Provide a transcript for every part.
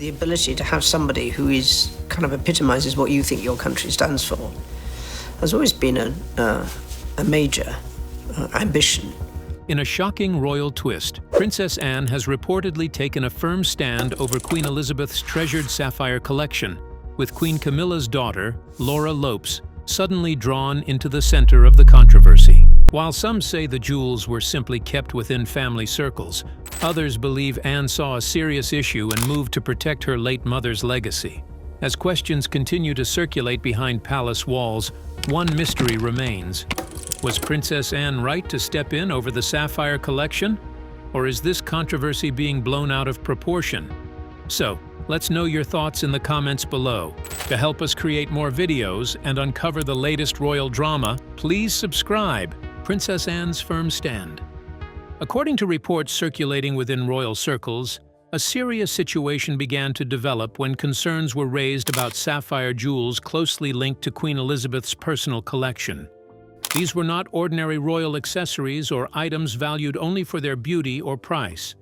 The ability to have somebody who is kind of epitomizes what you think your country stands for has always been a major ambition. In a shocking royal twist, Princess Anne has reportedly taken a firm stand over Queen Elizabeth's treasured sapphire collection, with Queen Camilla's daughter, Laura Lopes, suddenly drawn into the center of the controversy. While some say the jewels were simply kept within family circles, others believe Anne saw a serious issue and moved to protect her late mother's legacy. As questions continue to circulate behind palace walls, one mystery remains. Was Princess Anne right to step in over the sapphire collection? Or is this controversy being blown out of proportion? So, let's know your thoughts in the comments below. To help us create more videos and uncover the latest royal drama, please subscribe. Princess Anne's firm stand. According to reports circulating within royal circles, a serious situation began to develop when concerns were raised about sapphire jewels closely linked to Queen Elizabeth's personal collection. These were not ordinary royal accessories or items valued only for their beauty or price.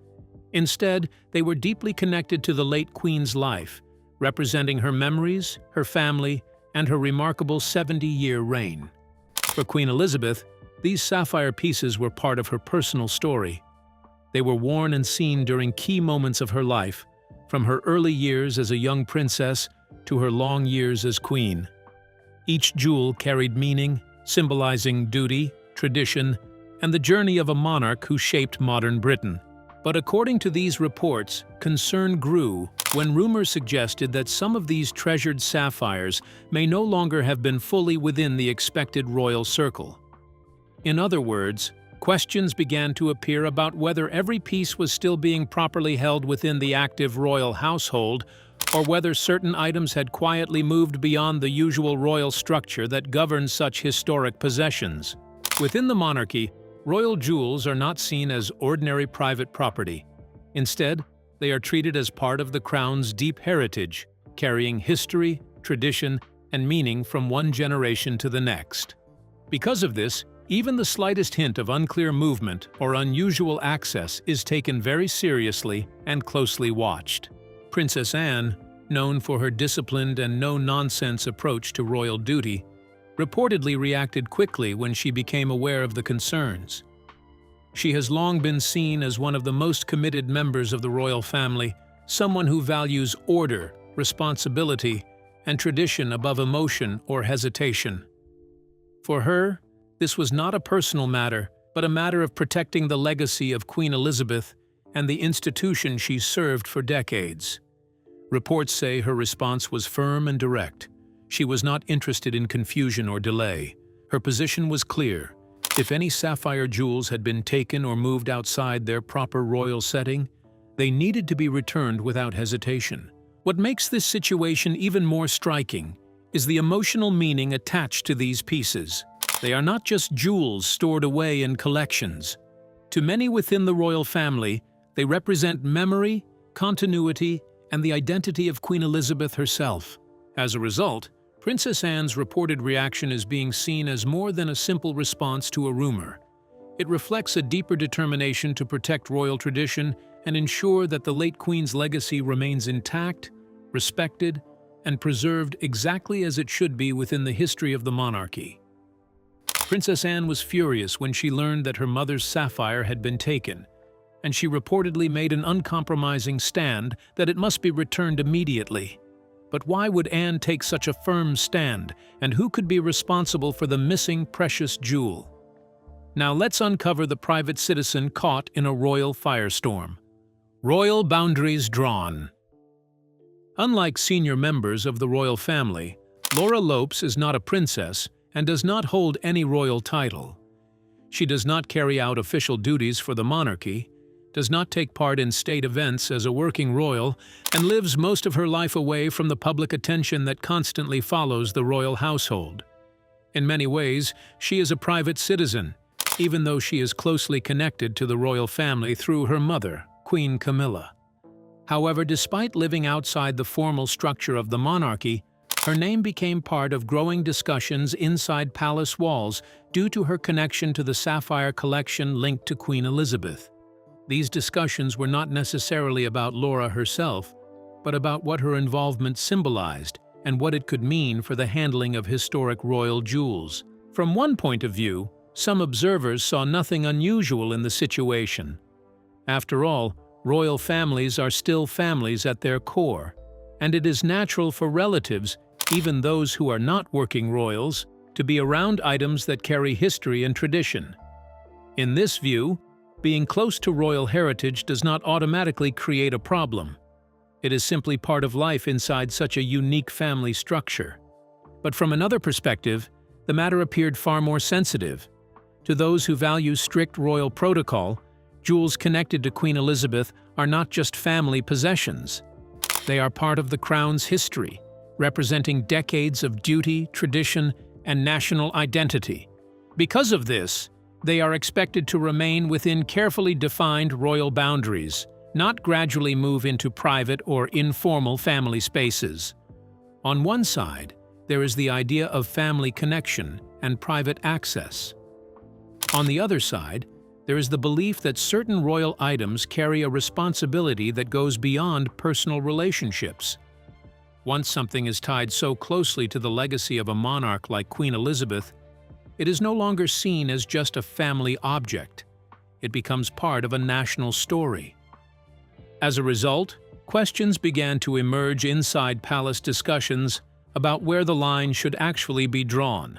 Instead, they were deeply connected to the late Queen's life, representing her memories, her family, and her remarkable 70-year reign. For Queen Elizabeth, these sapphire pieces were part of her personal story. They were worn and seen during key moments of her life, from her early years as a young princess to her long years as queen. Each jewel carried meaning, symbolizing duty, tradition, and the journey of a monarch who shaped modern Britain. But according to these reports, concern grew when rumors suggested that some of these treasured sapphires may no longer have been fully within the expected royal circle. In other words, questions began to appear about whether every piece was still being properly held within the active royal household, or whether certain items had quietly moved beyond the usual royal structure that governs such historic possessions. Within the monarchy, royal jewels are not seen as ordinary private property. Instead, they are treated as part of the crown's deep heritage, carrying history, tradition, and meaning from one generation to the next. Because of this, even the slightest hint of unclear movement or unusual access is taken very seriously and closely watched. Princess Anne, known for her disciplined and no-nonsense approach to royal duty, reportedly reacted quickly when she became aware of the concerns. She has long been seen as one of the most committed members of the royal family, someone who values order, responsibility, and tradition above emotion or hesitation. For her, this was not a personal matter, but a matter of protecting the legacy of Queen Elizabeth and the institution she served for decades. Reports say her response was firm and direct. She was not interested in confusion or delay. Her position was clear. If any sapphire jewels had been taken or moved outside their proper royal setting, they needed to be returned without hesitation. What makes this situation even more striking is the emotional meaning attached to these pieces. They are not just jewels stored away in collections. To many within the royal family, they represent memory, continuity, and the identity of Queen Elizabeth herself. As a result, Princess Anne's reported reaction is being seen as more than a simple response to a rumor. It reflects a deeper determination to protect royal tradition and ensure that the late Queen's legacy remains intact, respected, and preserved exactly as it should be within the history of the monarchy. Princess Anne was furious when she learned that her mother's sapphire had been taken, and she reportedly made an uncompromising stand that it must be returned immediately. But why would Anne take such a firm stand, and who could be responsible for the missing precious jewel? Now let's uncover the private citizen caught in a royal firestorm. Royal boundaries drawn. Unlike senior members of the royal family, Laura Lopes is not a princess and does not hold any royal title. She does not carry out official duties for the monarchy, does not take part in state events as a working royal, and lives most of her life away from the public attention that constantly follows the royal household. In many ways, she is a private citizen, even though she is closely connected to the royal family through her mother, Queen Camilla. However, despite living outside the formal structure of the monarchy, her name became part of growing discussions inside palace walls due to her connection to the sapphire collection linked to Queen Elizabeth. These discussions were not necessarily about Laura herself, but about what her involvement symbolized and what it could mean for the handling of historic royal jewels. From one point of view, some observers saw nothing unusual in the situation. After all, royal families are still families at their core, and it is natural for relatives, even those who are not working royals, to be around items that carry history and tradition. In this view, being close to royal heritage does not automatically create a problem. It is simply part of life inside such a unique family structure. But from another perspective, the matter appeared far more sensitive. To those who value strict royal protocol, jewels connected to Queen Elizabeth are not just family possessions. They are part of the crown's history, representing decades of duty, tradition, and national identity. Because of this, they are expected to remain within carefully defined royal boundaries, not gradually move into private or informal family spaces. On one side, there is the idea of family connection and private access. On the other side, there is the belief that certain royal items carry a responsibility that goes beyond personal relationships. Once something is tied so closely to the legacy of a monarch like Queen Elizabeth, it is no longer seen as just a family object. It becomes part of a national story. As a result, questions began to emerge inside palace discussions about where the line should actually be drawn.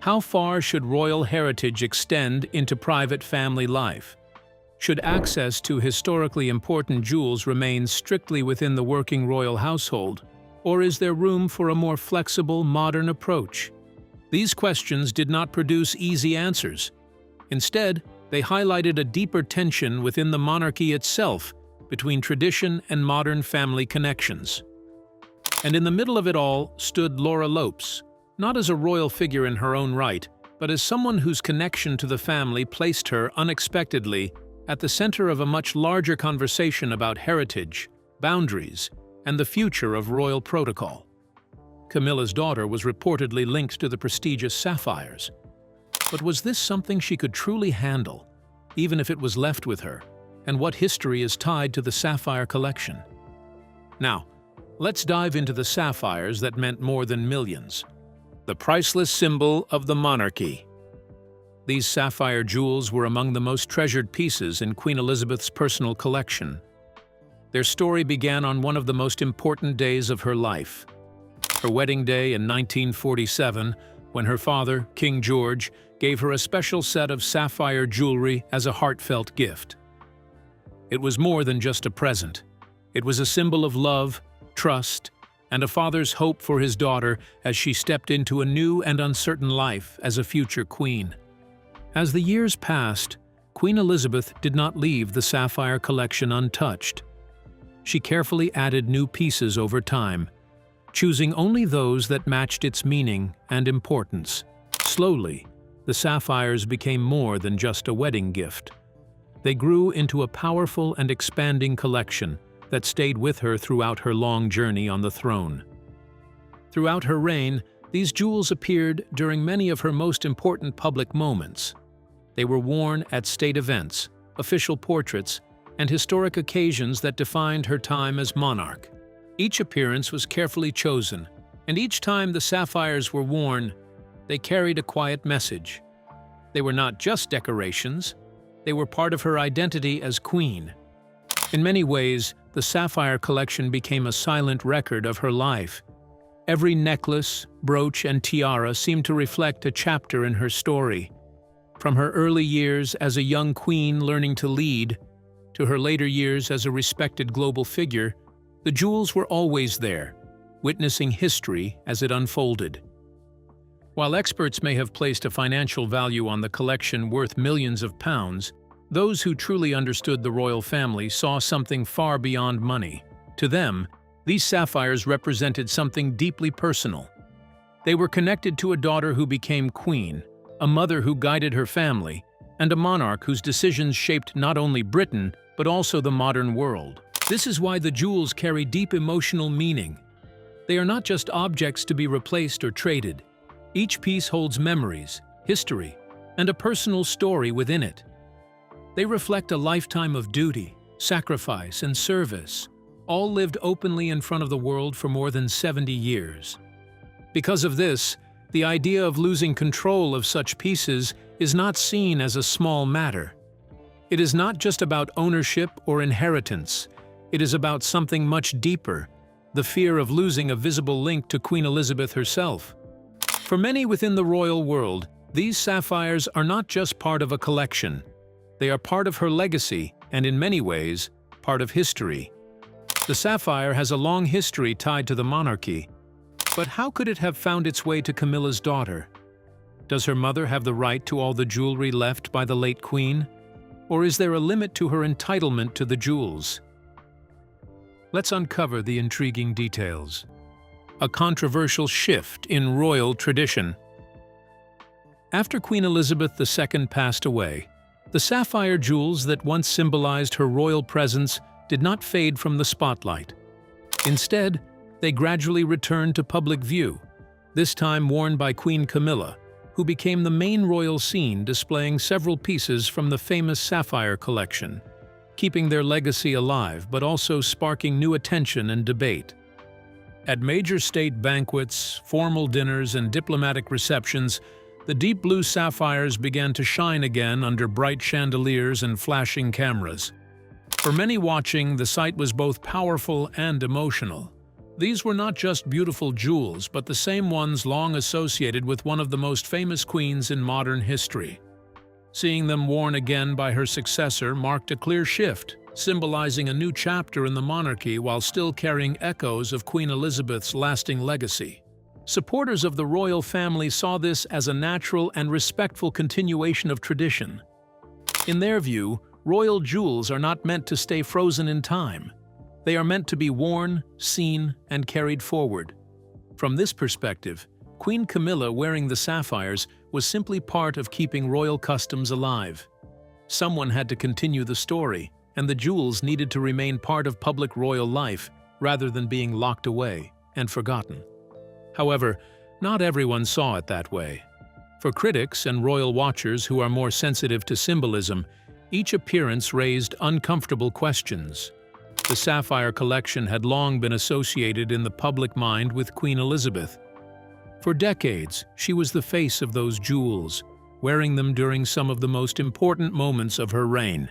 How far should royal heritage extend into private family life? Should access to historically important jewels remain strictly within the working royal household, or is there room for a more flexible, modern approach? These questions did not produce easy answers. Instead, they highlighted a deeper tension within the monarchy itself between tradition and modern family connections. And in the middle of it all stood Laura Lopes, not as a royal figure in her own right, but as someone whose connection to the family placed her unexpectedly at the center of a much larger conversation about heritage, boundaries, and the future of royal protocol. Camilla's daughter was reportedly linked to the prestigious Sapphires. But was this something she could truly handle, even if it was left with her? And what history is tied to the Sapphire collection? Now, let's dive into the sapphires that meant more than millions. The priceless symbol of the monarchy. These sapphire jewels were among the most treasured pieces in Queen Elizabeth's personal collection. Their story began on one of the most important days of her life. Her wedding day in 1947, when her father, King George, gave her a special set of sapphire jewelry as a heartfelt gift. It was more than just a present. It was a symbol of love, trust, and a father's hope for his daughter as she stepped into a new and uncertain life as a future queen. As the years passed, Queen Elizabeth did not leave the sapphire collection untouched. She carefully added new pieces over time, choosing only those that matched its meaning and importance. Slowly, the sapphires became more than just a wedding gift. They grew into a powerful and expanding collection that stayed with her throughout her long journey on the throne. Throughout her reign, these jewels appeared during many of her most important public moments. They were worn at state events, official portraits, and historic occasions that defined her time as monarch. Each appearance was carefully chosen, and each time the sapphires were worn, they carried a quiet message. They were not just decorations, they were part of her identity as queen. In many ways, the sapphire collection became a silent record of her life. Every necklace, brooch, and tiara seemed to reflect a chapter in her story. From her early years as a young queen learning to lead, to her later years as a respected global figure, the jewels were always there, witnessing history as it unfolded. While experts may have placed a financial value on the collection worth millions of pounds, those who truly understood the royal family saw something far beyond money. To them, these sapphires represented something deeply personal. They were connected to a daughter who became queen, a mother who guided her family, and a monarch whose decisions shaped not only Britain, but also the modern world. This is why the jewels carry deep emotional meaning. They are not just objects to be replaced or traded. Each piece holds memories, history, and a personal story within it. They reflect a lifetime of duty, sacrifice, and service, all lived openly in front of the world for more than 70 years. Because of this, the idea of losing control of such pieces is not seen as a small matter. It is not just about ownership or inheritance. It is about something much deeper, the fear of losing a visible link to Queen Elizabeth herself. For many within the royal world, these sapphires are not just part of a collection. They are part of her legacy and, in many ways, part of history. The sapphire has a long history tied to the monarchy. But how could it have found its way to Camilla's daughter? Does her mother have the right to all the jewelry left by the late queen? Or is there a limit to her entitlement to the jewels? Let's uncover the intriguing details. A controversial shift in royal tradition. After Queen Elizabeth II passed away, the sapphire jewels that once symbolized her royal presence did not fade from the spotlight. Instead, they gradually returned to public view, this time worn by Queen Camilla, who became the main royal scene, displaying several pieces from the famous sapphire collection, keeping their legacy alive but also sparking new attention and debate. At major state banquets, formal dinners, and diplomatic receptions, the deep blue sapphires began to shine again under bright chandeliers and flashing cameras. For many watching, the sight was both powerful and emotional. These were not just beautiful jewels, but the same ones long associated with one of the most famous queens in modern history. Seeing them worn again by her successor marked a clear shift, symbolizing a new chapter in the monarchy while still carrying echoes of Queen Elizabeth's lasting legacy. Supporters of the royal family saw this as a natural and respectful continuation of tradition. In their view, royal jewels are not meant to stay frozen in time. They are meant to be worn, seen, and carried forward. From this perspective, Queen Camilla wearing the sapphires was simply part of keeping royal customs alive. Someone had to continue the story, and the jewels needed to remain part of public royal life rather than being locked away and forgotten. However, not everyone saw it that way. For critics and royal watchers who are more sensitive to symbolism, each appearance raised uncomfortable questions. The sapphire collection had long been associated in the public mind with Queen Elizabeth. For decades, she was the face of those jewels, wearing them during some of the most important moments of her reign.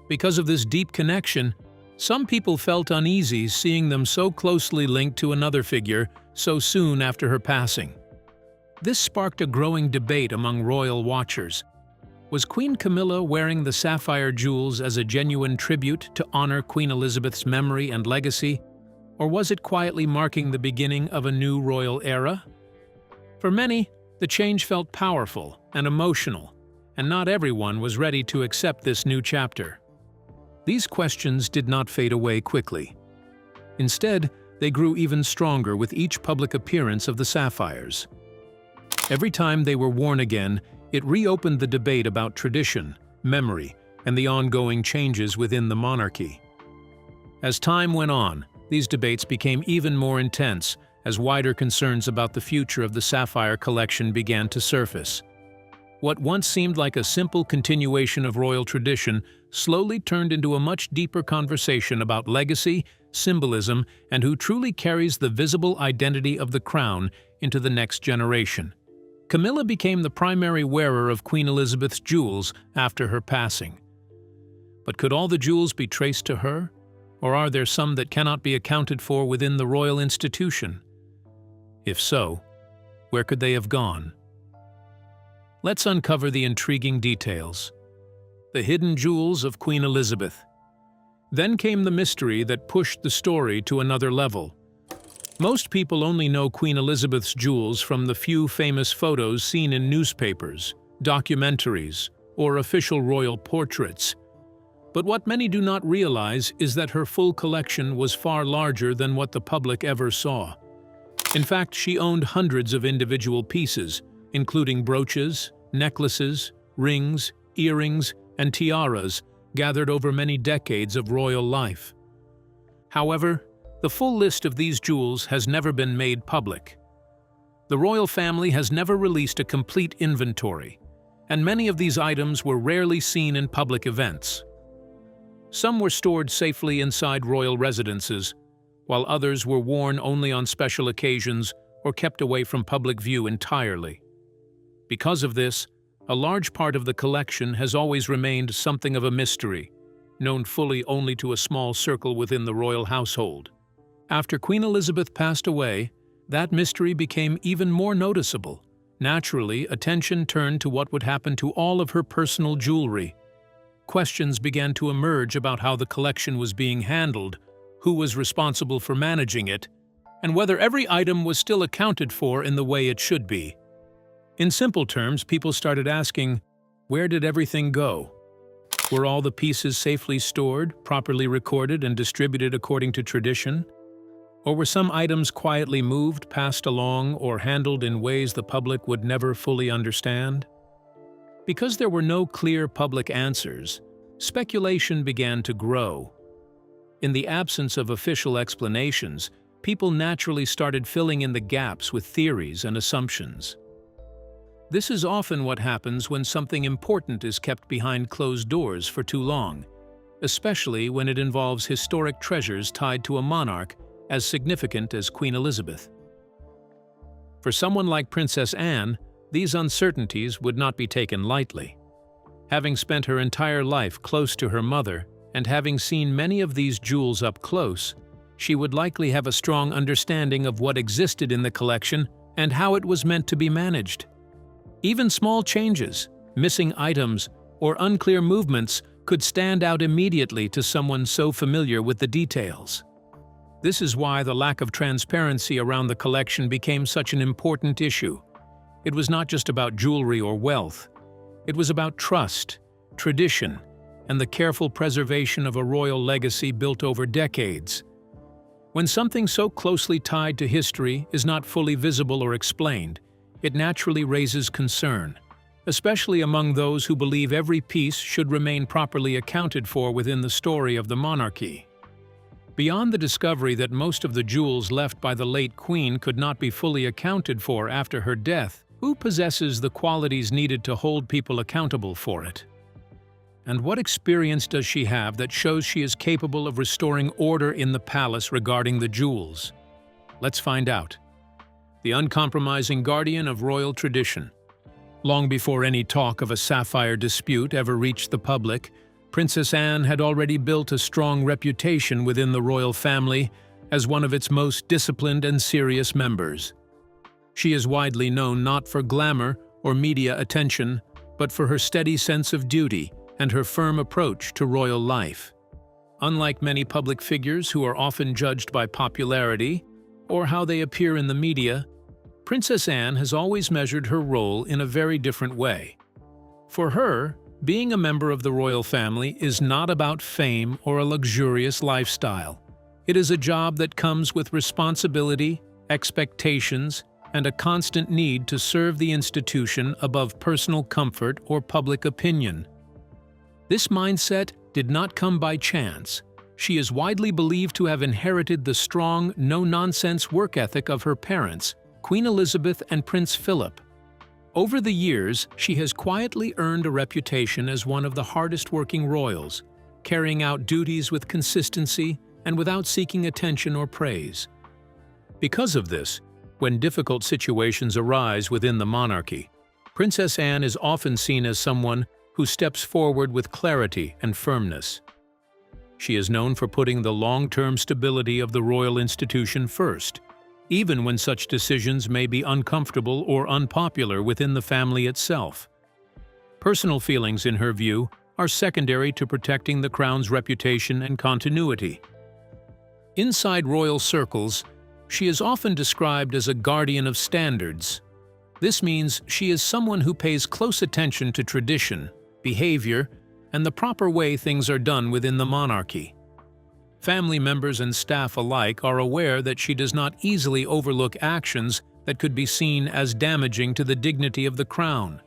Because of this deep connection, some people felt uneasy seeing them so closely linked to another figure so soon after her passing. This sparked a growing debate among royal watchers. Was Queen Camilla wearing the sapphire jewels as a genuine tribute to honor Queen Elizabeth's memory and legacy, or was it quietly marking the beginning of a new royal era? For many, the change felt powerful and emotional, and not everyone was ready to accept this new chapter. These questions did not fade away quickly. Instead, they grew even stronger with each public appearance of the sapphires. Every time they were worn again, it reopened the debate about tradition, memory, and the ongoing changes within the monarchy. As time went on, these debates became even more intense as wider concerns about the future of the sapphire collection began to surface. What once seemed like a simple continuation of royal tradition slowly turned into a much deeper conversation about legacy, symbolism, and who truly carries the visible identity of the crown into the next generation. Camilla became the primary wearer of Queen Elizabeth's jewels after her passing. But could all the jewels be traced to her? Or are there some that cannot be accounted for within the royal institution? If so, where could they have gone? Let's uncover the intriguing details. The hidden jewels of Queen Elizabeth. Then came the mystery that pushed the story to another level. Most people only know Queen Elizabeth's jewels from the few famous photos seen in newspapers, documentaries, or official royal portraits. But what many do not realize is that her full collection was far larger than what the public ever saw. In fact, she owned hundreds of individual pieces, including brooches, necklaces, rings, earrings, and tiaras gathered over many decades of royal life. However, the full list of these jewels has never been made public. The royal family has never released a complete inventory, and many of these items were rarely seen in public events. Some were stored safely inside royal residences, while others were worn only on special occasions or kept away from public view entirely. Because of this, a large part of the collection has always remained something of a mystery, known fully only to a small circle within the royal household. After Queen Elizabeth passed away, that mystery became even more noticeable. Naturally, attention turned to what would happen to all of her personal jewelry. Questions began to emerge about how the collection was being handled, who was responsible for managing it, and whether every item was still accounted for in the way it should be. In simple terms, people started asking, where did everything go? Were all the pieces safely stored, properly recorded, and distributed according to tradition? Or were some items quietly moved, passed along, or handled in ways the public would never fully understand? Because there were no clear public answers, speculation began to grow. In the absence of official explanations, people naturally started filling in the gaps with theories and assumptions. This is often what happens when something important is kept behind closed doors for too long, especially when it involves historic treasures tied to a monarch as significant as Queen Elizabeth. For someone like Princess Anne, these uncertainties would not be taken lightly. Having spent her entire life close to her mother and having seen many of these jewels up close, she would likely have a strong understanding of what existed in the collection and how it was meant to be managed. Even small changes, missing items, or unclear movements could stand out immediately to someone so familiar with the details. This is why the lack of transparency around the collection became such an important issue. It was not just about jewelry or wealth. It was about trust, tradition, and the careful preservation of a royal legacy built over decades. When something so closely tied to history is not fully visible or explained, it naturally raises concern, especially among those who believe every piece should remain properly accounted for within the story of the monarchy. Beyond the discovery that most of the jewels left by the late Queen could not be fully accounted for after her death, who possesses the qualities needed to hold people accountable for it? And what experience does she have that shows she is capable of restoring order in the palace regarding the jewels? Let's find out. The uncompromising guardian of royal tradition. Long before any talk of a sapphire dispute ever reached the public, Princess Anne had already built a strong reputation within the royal family as one of its most disciplined and serious members. She is widely known not for glamour or media attention, but for her steady sense of duty and her firm approach to royal life. Unlike many public figures who are often judged by popularity or how they appear in the media, Princess Anne has always measured her role in a very different way. For her, being a member of the royal family is not about fame or a luxurious lifestyle. It is a job that comes with responsibility, expectations, and a constant need to serve the institution above personal comfort or public opinion. This mindset did not come by chance. She is widely believed to have inherited the strong, no-nonsense work ethic of her parents, Queen Elizabeth and Prince Philip. Over the years, she has quietly earned a reputation as one of the hardest-working royals, carrying out duties with consistency and without seeking attention or praise. Because of this, when difficult situations arise within the monarchy, Princess Anne is often seen as someone who steps forward with clarity and firmness. She is known for putting the long-term stability of the royal institution first, even when such decisions may be uncomfortable or unpopular within the family itself. Personal feelings, in her view, are secondary to protecting the crown's reputation and continuity. Inside royal circles, she is often described as a guardian of standards. This means she is someone who pays close attention to tradition, behavior, and the proper way things are done within the monarchy. Family members and staff alike are aware that she does not easily overlook actions that could be seen as damaging to the dignity of the crown.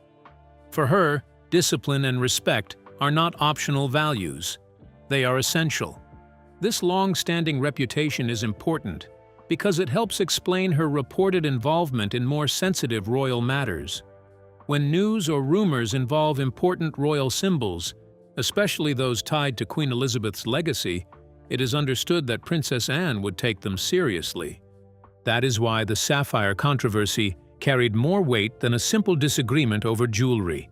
For her, discipline and respect are not optional values. They are essential. This long-standing reputation is important because it helps explain her reported involvement in more sensitive royal matters. When news or rumors involve important royal symbols, Especially those tied to Queen Elizabeth's legacy, it is understood that Princess Anne would take them seriously. That is why the sapphire controversy carried more weight than a simple disagreement over jewelry.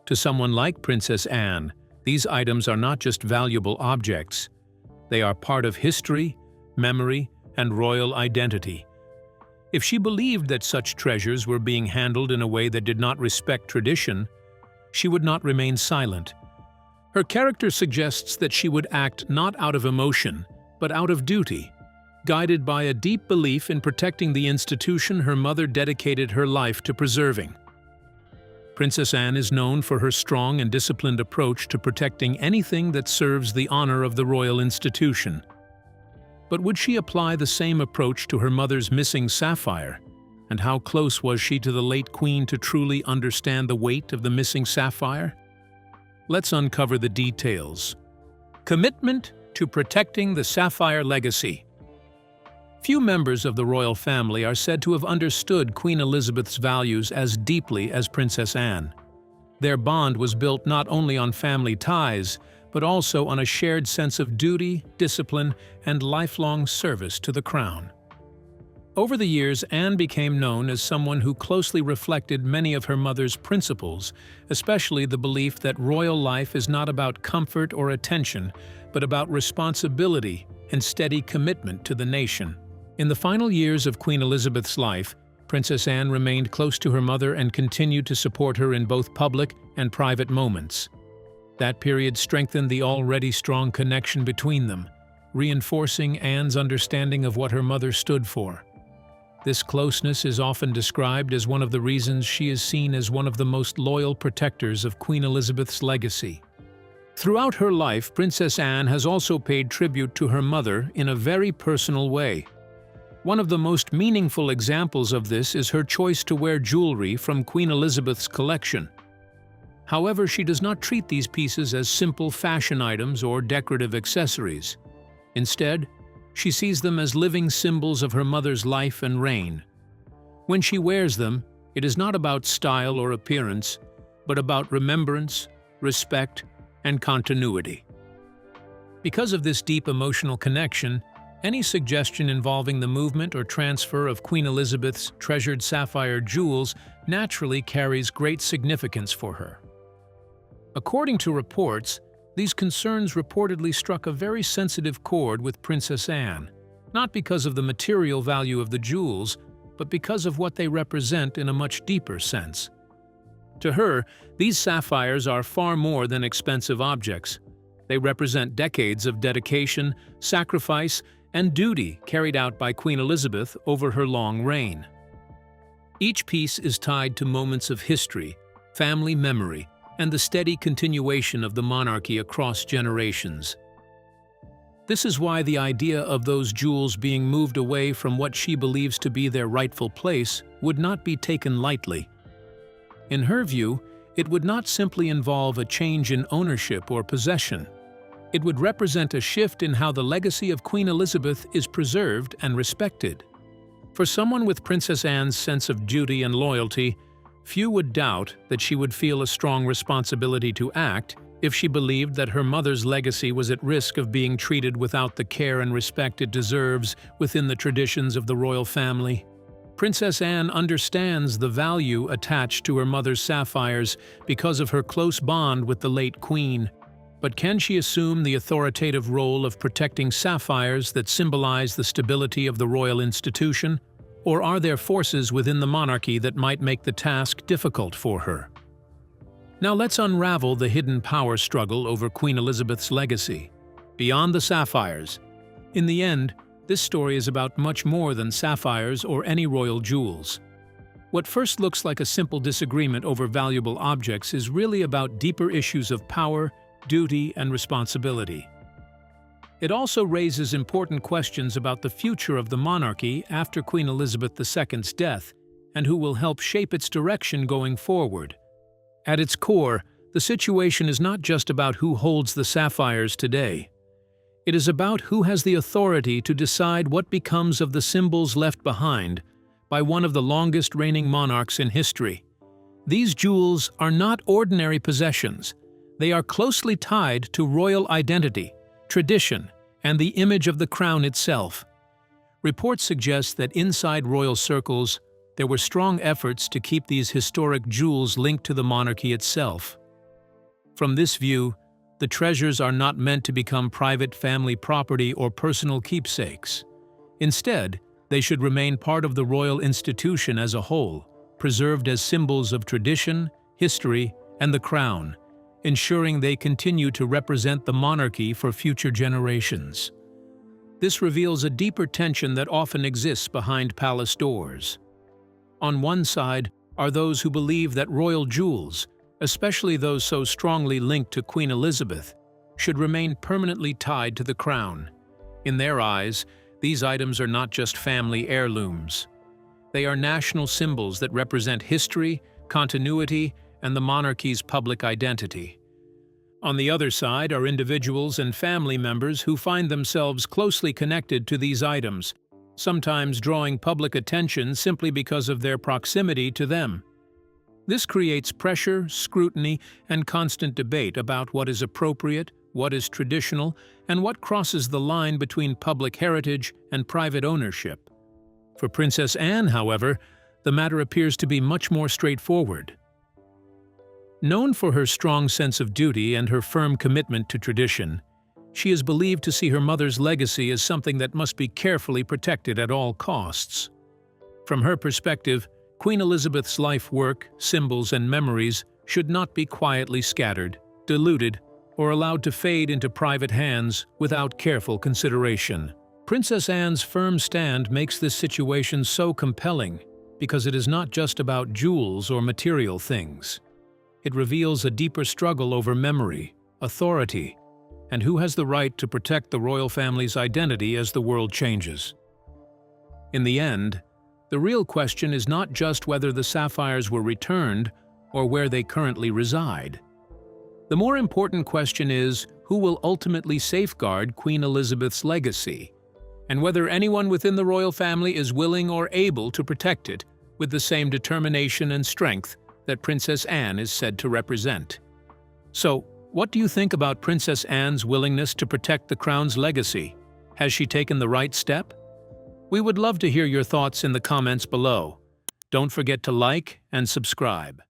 To someone like Princess Anne, these items are not just valuable objects. They are part of history, memory, and royal identity. If she believed that such treasures were being handled in a way that did not respect tradition, she would not remain silent. Her character suggests that she would act not out of emotion, but out of duty, guided by a deep belief in protecting the institution her mother dedicated her life to preserving. Princess Anne is known for her strong and disciplined approach to protecting anything that serves the honor of the royal institution. But would she apply the same approach to her mother's missing sapphire? And how close was she to the late queen to truly understand the weight of the missing sapphire? Let's uncover the details. Commitment to protecting the sapphire legacy. Few members of the royal family are said to have understood Queen Elizabeth's values as deeply as Princess Anne. Their bond was built not only on family ties, but also on a shared sense of duty, discipline, and lifelong service to the crown. Over the years, Anne became known as someone who closely reflected many of her mother's principles, especially the belief that royal life is not about comfort or attention, but about responsibility and steady commitment to the nation. In the final years of Queen Elizabeth's life, Princess Anne remained close to her mother and continued to support her in both public and private moments. That period strengthened the already strong connection between them, reinforcing Anne's understanding of what her mother stood for. This closeness is often described as one of the reasons she is seen as one of the most loyal protectors of Queen Elizabeth's legacy. Throughout her life, Princess Anne has also paid tribute to her mother in a very personal way. One of the most meaningful examples of this is her choice to wear jewelry from Queen Elizabeth's collection. However, she does not treat these pieces as simple fashion items or decorative accessories. Instead, she sees them as living symbols of her mother's life and reign. When she wears them, it is not about style or appearance, but about remembrance, respect, and continuity. Because of this deep emotional connection, any suggestion involving the movement or transfer of Queen Elizabeth's treasured sapphire jewels naturally carries great significance for her. According to reports, these concerns reportedly struck a very sensitive chord with Princess Anne, not because of the material value of the jewels, but because of what they represent in a much deeper sense. To her, these sapphires are far more than expensive objects. They represent decades of dedication, sacrifice, and duty carried out by Queen Elizabeth over her long reign. Each piece is tied to moments of history, family memory, and the steady continuation of the monarchy across generations. This is why the idea of those jewels being moved away from what she believes to be their rightful place would not be taken lightly. In her view, it would not simply involve a change in ownership or possession. It would represent a shift in how the legacy of Queen Elizabeth is preserved and respected. For someone with Princess Anne's sense of duty and loyalty, few would doubt that she would feel a strong responsibility to act if she believed that her mother's legacy was at risk of being treated without the care and respect it deserves within the traditions of the royal family. Princess Anne understands the value attached to her mother's sapphires because of her close bond with the late queen. But can she assume the authoritative role of protecting sapphires that symbolize the stability of the royal institution? Or are there forces within the monarchy that might make the task difficult for her? Now let's unravel the hidden power struggle over Queen Elizabeth's legacy. Beyond the sapphires. In the end, this story is about much more than sapphires or any royal jewels. What first looks like a simple disagreement over valuable objects is really about deeper issues of power, duty, and responsibility. It also raises important questions about the future of the monarchy after Queen Elizabeth II's death and who will help shape its direction going forward. At its core, the situation is not just about who holds the sapphires today. It is about who has the authority to decide what becomes of the symbols left behind by one of the longest reigning monarchs in history. These jewels are not ordinary possessions. They are closely tied to royal identity, tradition, and the image of the crown itself. Reports suggest that inside royal circles, there were strong efforts to keep these historic jewels linked to the monarchy itself. From this view, the treasures are not meant to become private family property or personal keepsakes. Instead, they should remain part of the royal institution as a whole, preserved as symbols of tradition, history, and the crown, ensuring they continue to represent the monarchy for future generations. This reveals a deeper tension that often exists behind palace doors. On one side are those who believe that royal jewels, especially those so strongly linked to Queen Elizabeth, should remain permanently tied to the crown. In their eyes, these items are not just family heirlooms. They are national symbols that represent history, continuity, and the monarchy's public identity. On the other side are individuals and family members who find themselves closely connected to these items, sometimes drawing public attention simply because of their proximity to them. This creates pressure, scrutiny, and constant debate about what is appropriate, what is traditional, and what crosses the line between public heritage and private ownership. For Princess Anne, however, the matter appears to be much more straightforward. Known for her strong sense of duty and her firm commitment to tradition, she is believed to see her mother's legacy as something that must be carefully protected at all costs. From her perspective, Queen Elizabeth's life work, symbols, and memories should not be quietly scattered, diluted, or allowed to fade into private hands without careful consideration. Princess Anne's firm stand makes this situation so compelling because it is not just about jewels or material things. It reveals a deeper struggle over memory, authority, and who has the right to protect the royal family's identity as the world changes. In the end, the real question is not just whether the sapphires were returned or where they currently reside. The more important question is who will ultimately safeguard Queen Elizabeth's legacy, and whether anyone within the royal family is willing or able to protect it with the same determination and strength that Princess Anne is said to represent. So, what do you think about Princess Anne's willingness to protect the crown's legacy? Has she taken the right step? We would love to hear your thoughts in the comments below. Don't forget to like and subscribe.